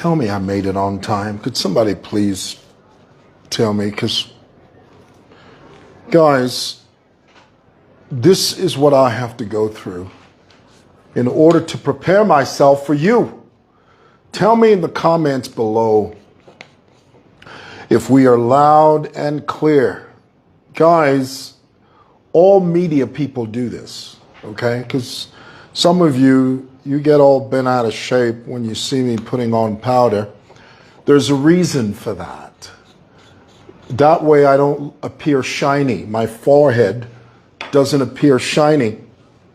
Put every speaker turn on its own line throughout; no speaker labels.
tell me I made it on time. Could somebody please tell me? Because, guys, this is what I have to go through in order to prepare myself for you. Tell me in the comments below if we are loud and clear. Guys, all media people do this, okay? Because some of you get all bent out of shape when you see me putting on powder. There's a reason for that. That way I don't appear shiny. My forehead doesn't appear shiny.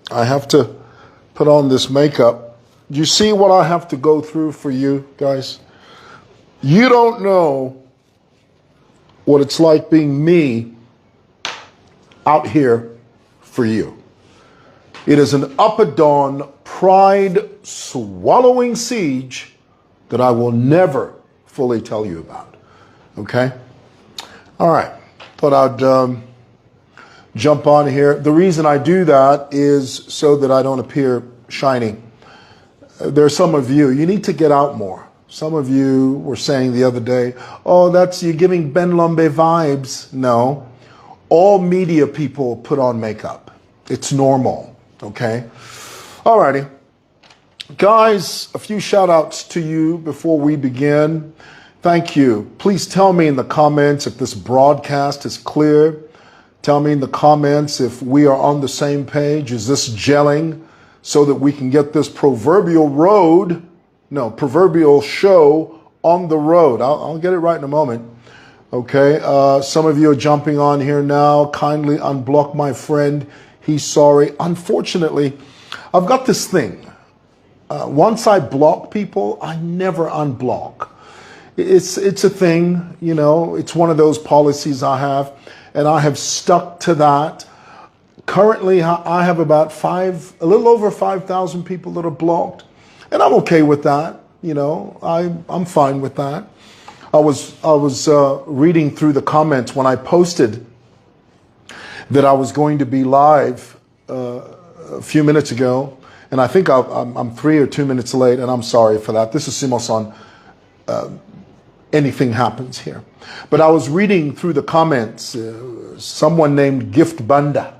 I have to put on this makeup. You see what I have to go through for you, guys? You don't know what it's like being me out here for you. It is an up-and-down, pride-swallowing siege that I will never fully tell you about, okay? All right, thought I'd jump on here. The reason I do that is so that I don't appear shiny. There are some of you need to get out more. Some of you were saying the other day, oh, you're giving Ben Lombe vibes. No, all media people put on makeup. It's normal, okay? All righty. Guys, a few shout outs to you before we begin. Thank you. Please tell me in the comments if this broadcast is clear. Tell me in the comments if we are on the same page. Is this gelling so that we can get this proverbial show on the road? I'll get it right in a moment. Okay. Some of you are jumping on here now. Kindly unblock my friend. He's sorry. Unfortunately, I've got this thing. Once I block people, I never unblock. It's a thing, you know, it's one of those policies I have, and I have stuck to that. Currently, I have about a little over 5,000 people that are blocked, and I'm okay with that. You know, I'm fine with that. I was reading through the comments when I posted that I was going to be live a few minutes ago, and I think I'm 3 or 2 minutes late, and I'm sorry for that. This is Simoson. Anything happens here. But I was reading through the comments, someone named Gift Banda,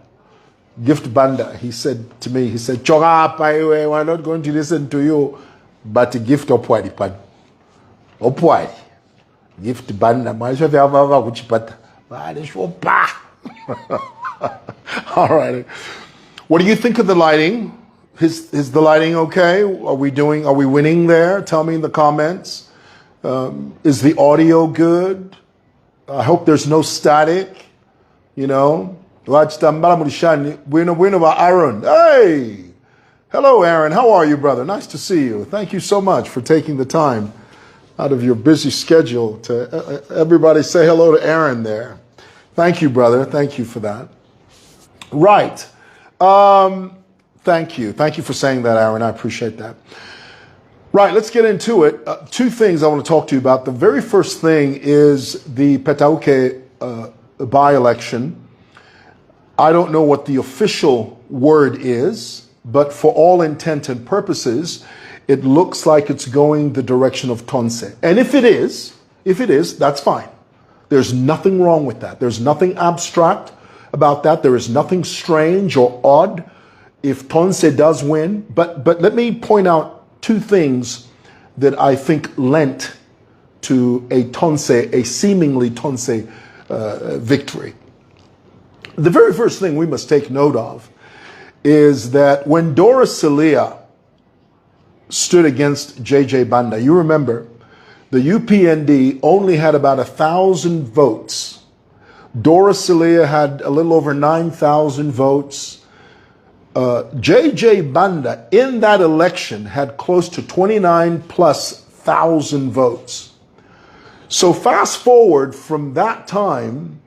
he said to me, Choga, we're not going to listen to you, but Gift Opwadi. Gift Banda. All right. What do you think of the lighting? Is the lighting okay? Are we winning there? Tell me in the comments. Is the audio good? I hope there's no static, you know. Aaron. Hey! Hello, Aaron. How are you, brother? Nice to see you. Thank you so much for taking the time out of your busy schedule to everybody say hello to Aaron there. Thank you, brother. Thank you for that. Right. Thank you. Thank you for saying that, Aaron. I appreciate that. Right, let's get into it. Two things I want to talk to you about. The very first thing is the petauke by-election. I don't know what the official word is, but for all intent and purposes, it looks like it's going the direction of Tonse. And if it is, that's fine. There's nothing wrong with that. There's nothing abstract about that. There is nothing strange or odd if Tonse does win. But let me point out two things that I think lent to a seemingly Tonse victory. The very first thing we must take note of is that when Dora Celia stood against J.J. Banda, you remember, the UPND only had about 1,000 votes. Dora Celia had a little over 9,000 votes. J.J. Banda in that election had close to 29,000+ votes. So fast forward from that time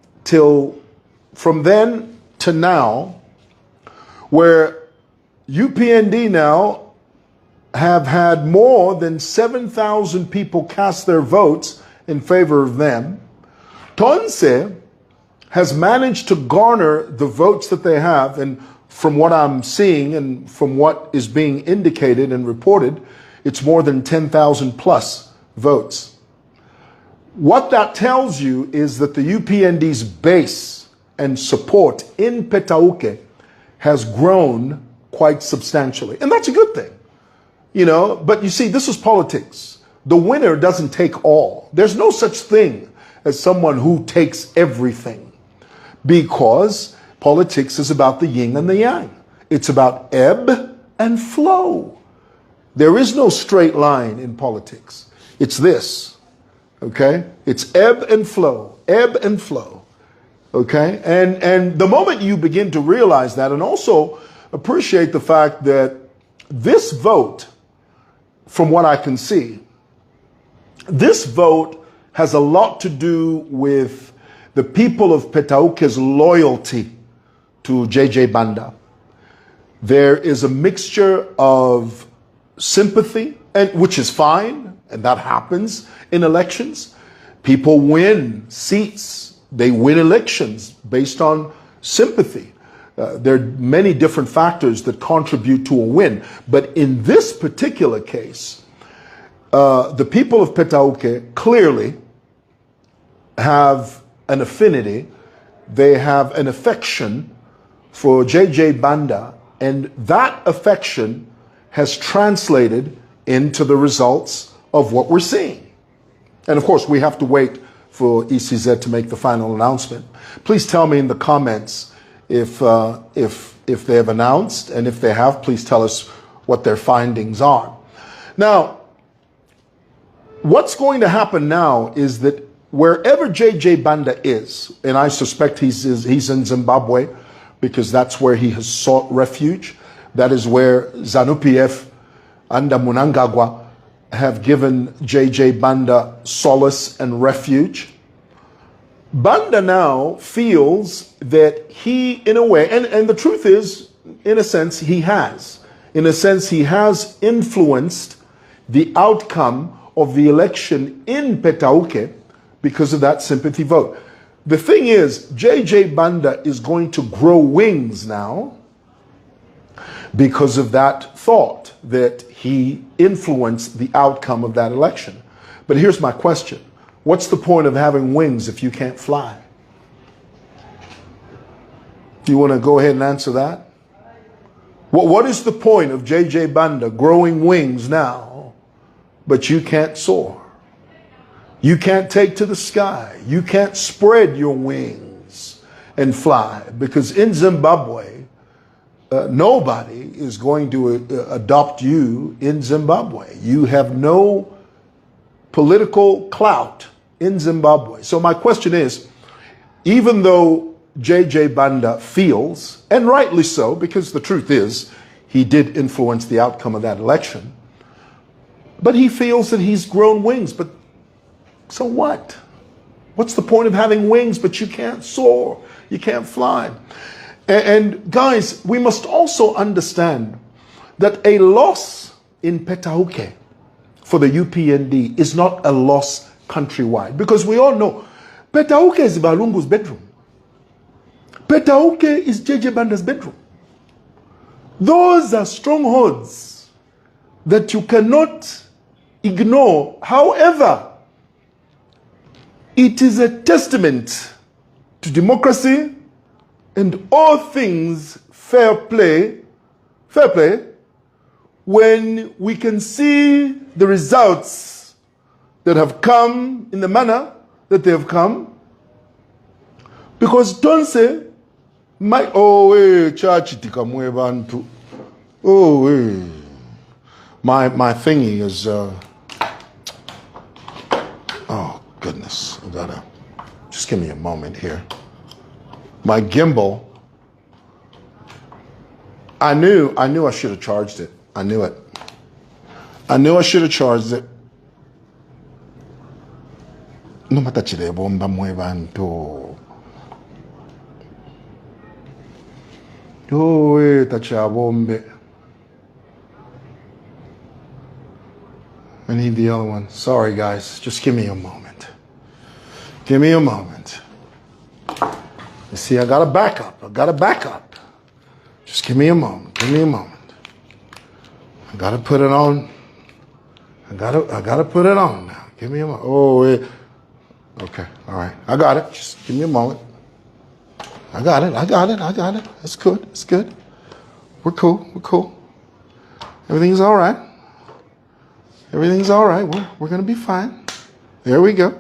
from then to now, where UPND now have had more than 7,000 people cast their votes in favor of them. Tonse has managed to garner the votes that they have, and from what I'm seeing and from what is being indicated and reported, it's more than 10,000+ votes. What that tells you is that the UPND's base and support in Petauke has grown quite substantially. And that's a good thing, you know, but you see, this is politics. The winner doesn't take all. There's no such thing as someone who takes everything, because politics is about the yin and the yang. It's about ebb and flow. There is no straight line in politics. It's this, okay? It's ebb and flow, okay? And the moment you begin to realize that, and also appreciate the fact that this vote, from what I can see, this vote has a lot to do with the people of Petauke's loyalty to JJ Banda. There is a mixture of sympathy, and which is fine, and that happens in elections. People win seats, they win elections based on sympathy. There are many different factors that contribute to a win. But in this particular case, the people of Petauke clearly have an affinity, they have an affection for JJ Banda, and that affection has translated into the results of what we're seeing. And of course, we have to wait for ECZ to make the final announcement. Please tell me in the comments if they have announced, and if they have, please tell us what their findings are. Now, what's going to happen now is that wherever JJ Banda is, and I suspect he's in Zimbabwe because that's where he has sought refuge. That is where ZANU-PF under Mnangagwa have given JJ Banda solace and refuge. Banda now feels that he, in a way, and the truth is, in a sense, he has. In a sense, he has influenced the outcome of the election in Petauke because of that sympathy vote. The thing is, JJ Banda is going to grow wings now because of that thought that he influenced the outcome of that election. But here's my question. What's the point of having wings if you can't fly? Do you want to go ahead and answer that? What is the point of JJ Banda growing wings now, but you can't soar? You can't take to the sky. You can't spread your wings and fly, because in Zimbabwe, nobody is going to adopt you in Zimbabwe. You have no political clout in Zimbabwe. So my question is, even though JJ Banda feels, and rightly so, because the truth is, he did influence the outcome of that election, but he feels that he's grown wings. But so what? What's the point of having wings, but you can't soar, you can't fly? And guys, we must also understand that a loss in Petauke for the UPND is not a loss countrywide, because we all know Petauke is Balungu's bedroom. Petauke is JJ Banda's bedroom. Those are strongholds that you cannot ignore. However, it is a testament to democracy and all things fair play, when we can see the results that have come in the manner that they have come. Because don't say, my church tikamwe my thingy is oh goodness, I gotta just give me a moment here. My gimbal, I knew I should have charged it. I knew it. I knew I should have charged it. No matachile bomba mwevanto. Oh, tacha bombe. I need the other one. Sorry, guys. Just give me a moment. Give me a moment. You see, I got a backup. I got a backup. Just give me a moment. Give me a moment. I gotta put it on. I gotta put it on now. Give me a moment. Oh, okay. All right. I got it. Just give me a moment. I got it. That's good. It's good. We're cool. Everything's all right. Everything's all right. We're going to be fine. There we go.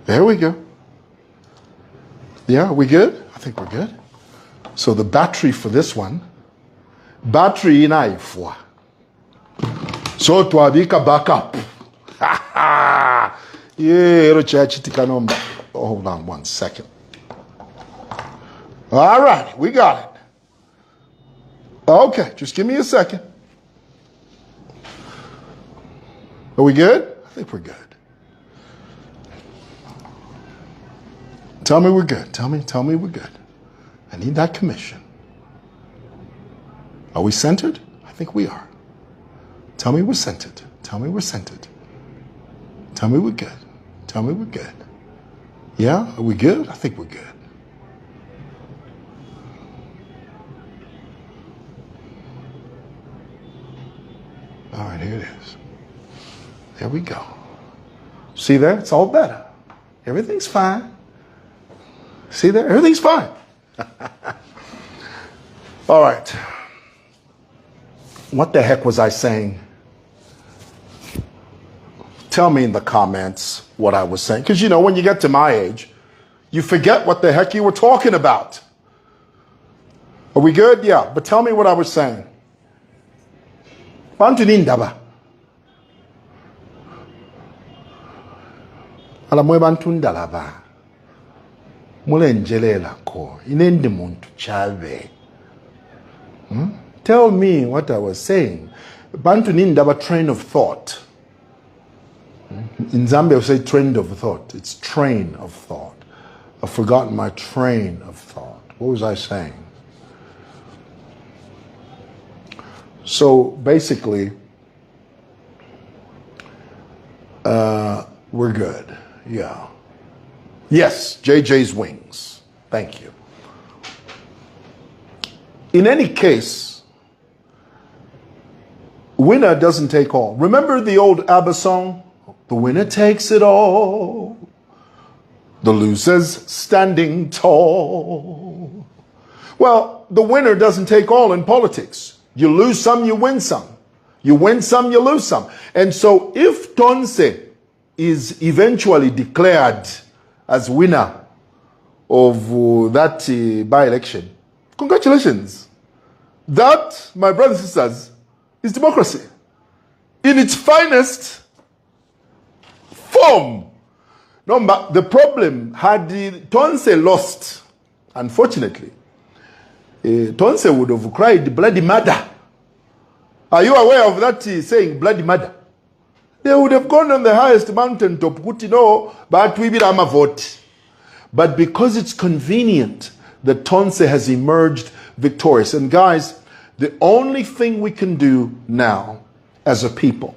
There we go. Yeah, we good? I think we're good. So the battery for this one, battery inaifwa. So twabika backup. Yeah, hold on 1 second. All right, we got it. Okay, just give me a second. Are we good? I think we're good. Tell me we're good. Tell me we're good. I need that commission. Are we centered? I think we are. Tell me we're centered. Tell me we're centered. Tell me we're good. Tell me we're good. Yeah? Are we good? I think we're good. All right, here it is. There we go. See there? It's all better. Everything's fine. See there? Everything's fine. All right. What the heck was I saying? Tell me in the comments what I was saying. Because, when you get to my age, you forget what the heck you were talking about. Are we good? Yeah. But tell me what I was saying. Bantu nindaba. Alamwe bantu ndalaba. Mulenjelela ko. Inendi muntu chave. Tell me what I was saying. Bantu nindaba train of thought. In Zambia we say train of thought. It's train of thought. I've forgotten my train of thought. What was I saying? So basically, we're good. Yeah. Yes, JJ's wings. Thank you. In any case, winner doesn't take all. Remember the old ABBA song? The winner takes it all. The loser's standing tall. Well, the winner doesn't take all in politics. You lose some, you win some. You win some, you lose some. And so if Tonse is eventually declared as winner of that by-election, congratulations. That, my brothers and sisters, is democracy in its finest form. No, but the problem, had Tonse lost, unfortunately, Tonse would have cried bloody murder. Are you aware of that saying, bloody murder? They would have gone on the highest mountain top, but we will vote. But because it's convenient, the Tonse has emerged victorious. And guys, the only thing we can do now as a people,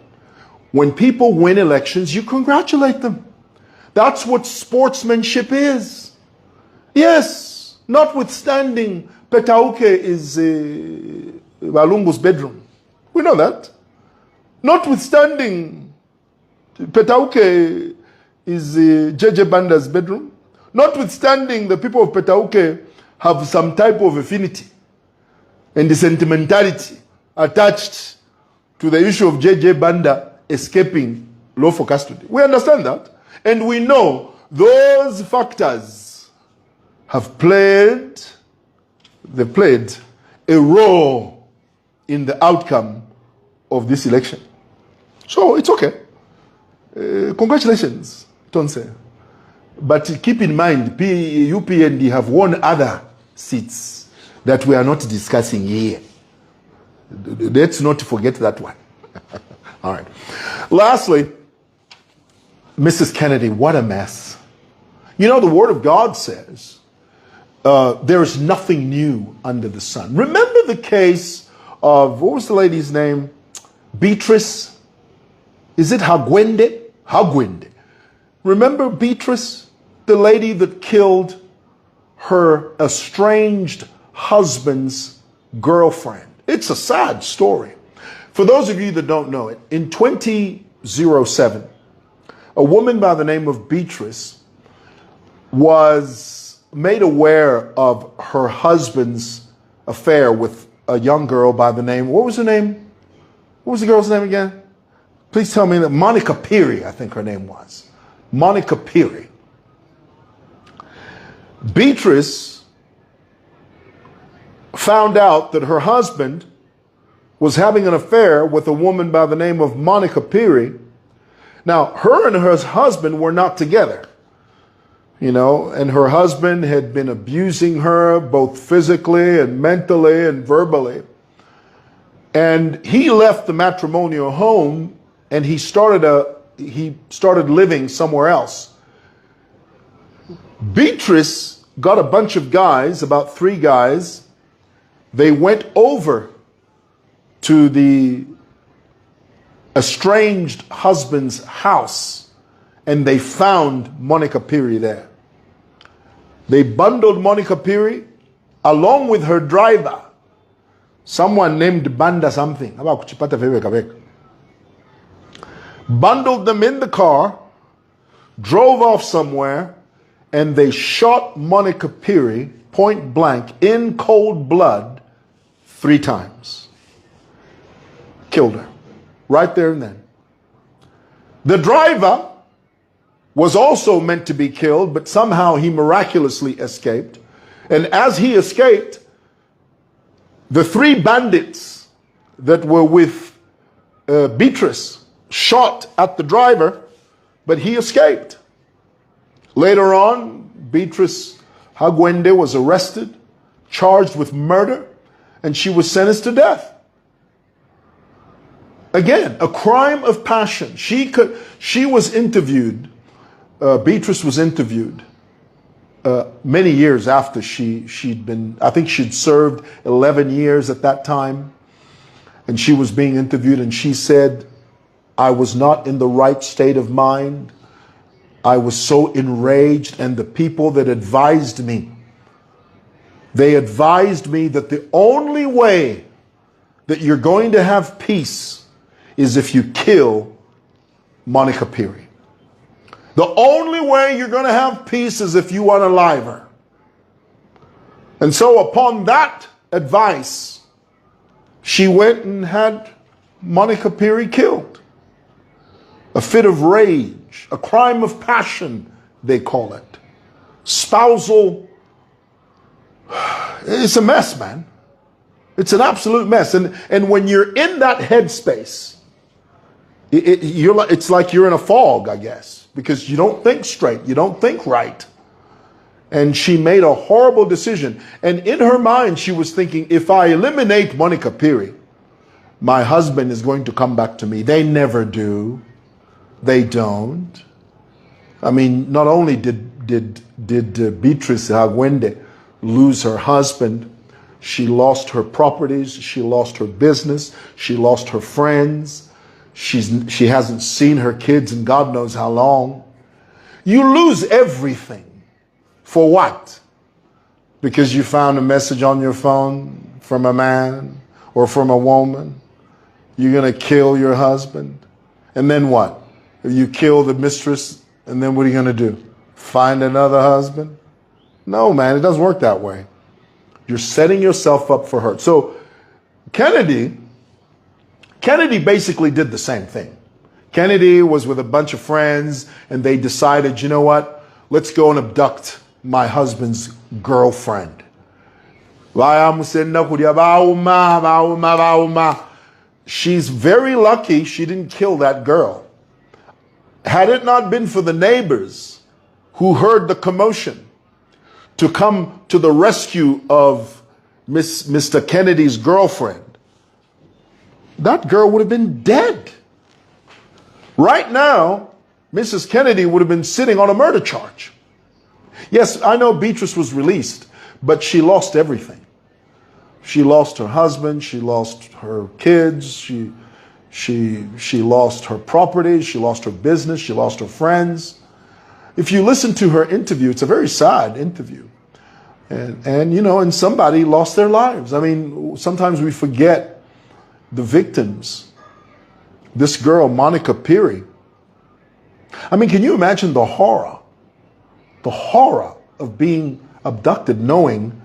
when people win elections, you congratulate them. That's what sportsmanship is. Yes, notwithstanding petauke is Balungu's bedroom. We know that. Notwithstanding petauke is JJ Banda's bedroom. Notwithstanding the people of petauke have some type of affinity and the sentimentality attached to the issue of JJ Banda escaping lawful custody. We understand that. And we know those factors have played a role in the outcome of this election. So it's okay. Congratulations, Tonse. But keep in mind, Upnd have won other seats that we are not discussing here. Let's not forget that one. All right. Lastly, Mrs. Kennedy, what a mess. The Word of God says, there is nothing new under the sun. Remember the case of, what was the lady's name? Beatrice? Is it Hagwende? Hagwende. Remember Beatrice? The lady that killed her estranged husband's girlfriend. It's a sad story. For those of you that don't know it, in 2007, a woman by the name of Beatrice was made aware of her husband's affair with a young girl by the name, what was her name? What was the girl's name again? Please tell me that Monica Peary, I think her name was. Monica Peary. Beatrice found out that her husband was having an affair with a woman by the name of Monica Peary. Now, her and her husband were not together, you know, and her husband had been abusing her both physically and mentally and verbally. And he left the matrimonial home and he started living somewhere else. Beatrice got a bunch of guys, about 3 guys. They went over to the estranged husband's house and they found Monica Peary there. They bundled Monica Peary along with her driver, someone named Banda something. Bundled them in the car, drove off somewhere, and they shot Monica Peary point blank in cold blood 3 times. Killed her right there and then. The driver was also meant to be killed, but somehow he miraculously escaped. And as he escaped, the 3 bandits that were with Beatrice shot at the driver, but he escaped. Later on, Beatrice Hagwende was arrested, charged with murder, and she was sentenced to death. Again, a crime of passion. She was interviewed, Beatrice was interviewed many years after she'd been, I think she'd served 11 years at that time. And she was being interviewed and she said, I was not in the right state of mind. I was so enraged, and the people that advised me, they advised me that the only way that you're going to have peace is if you kill Monica Peary. The only way you're going to have peace is if you unalive her. And so upon that advice, she went and had Monica Peary killed. A fit of rage, a crime of passion, they call it. Spousal. It's a mess, man. It's an absolute mess. And when you're in that headspace, it's like you're in a fog, I guess, because you don't think straight, you don't think right. And she made a horrible decision. And in her mind, she was thinking, if I eliminate Monica Peary, my husband is going to come back to me. They never do. They don't. I mean, not only did Beatrice Hagwende lose her husband, she lost her properties, she lost her business, she lost her friends. She hasn't seen her kids in God knows how long. You lose everything. For what? Because you found a message on your phone from a man or from a woman. You're going to kill your husband. And then what? You kill the mistress, and then what are you going to do? Find another husband? No, man, it doesn't work that way. You're setting yourself up for hurt. So Kennedy basically did the same thing. Kennedy was with a bunch of friends, and they decided, you know what? Let's go and abduct my husband's girlfriend. She's very lucky she didn't kill that girl. Had it not been for the neighbors who heard the commotion to come to the rescue of Mr. Kennedy's girlfriend, that girl would have been dead. Right now, Mrs. Kennedy would have been sitting on a murder charge. Yes, I know Beatrice was released, but she lost everything. She lost her husband, she lost her kids, she lost her property, she lost her business, she lost her friends. If you listen to her interview, it's a very sad interview. And you know, and somebody lost their lives. I mean, sometimes we forget the victims This girl, Monica Peary. I mean, can you imagine the horror of being abducted, knowing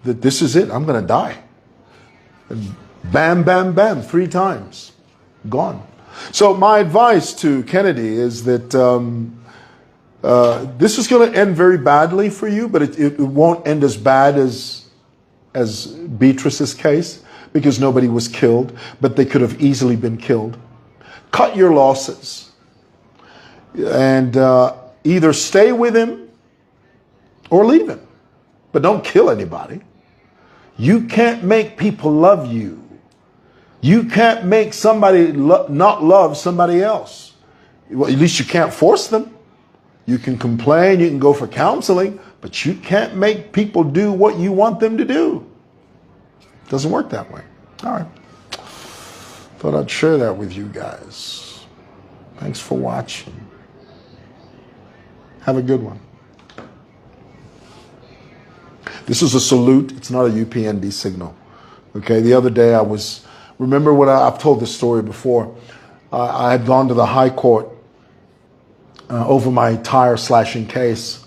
that this is it, I'm going to die. And bam, bam, bam, 3 times, gone. So my advice to Kennedy is that this is going to end very badly for you, but it won't end as bad as Beatrice's case, because nobody was killed, but they could have easily been killed. Cut your losses and either stay with him or leave him, but don't kill anybody. You can't make people love you. You can't make somebody not love somebody else. Well, at least you can't force them. You can complain, you can go for counseling, but you can't make people do what you want them to do. It doesn't work that way. All right. Thought I'd share that with you guys. Thanks for watching. Have a good one. This is a salute. It's not a UPND signal. Okay, the other day remember what I've told this story before. I had gone to the High Court over my tire slashing case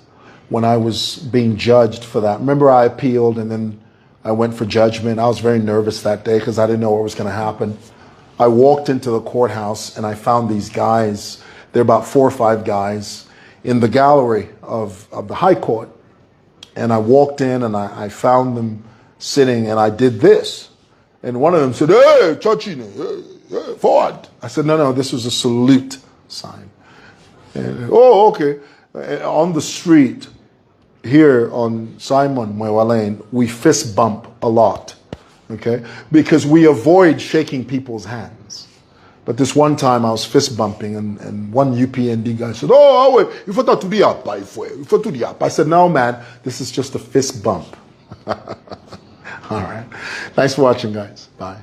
when I was being judged for that. Remember, I appealed and then I went for judgment. I was very nervous that day because I didn't know what was going to happen. I walked into the courthouse and I found these guys. There are about 4 or 5 guys in the gallery of the High Court. And I walked in and I found them sitting and I did this. And one of them said, "Hey, Chachine, hey, forward." I said, no, this was a salute sign. And, oh, okay. On the street here on Simon Mwewa Lane, we fist bump a lot, okay? Because we avoid shaking people's hands. But this one time I was fist bumping and one UPND guy said, "Oh, wait, you forgot to the up, I said, "No, man, this is just a fist bump." All right. Thanks for watching, guys. Bye.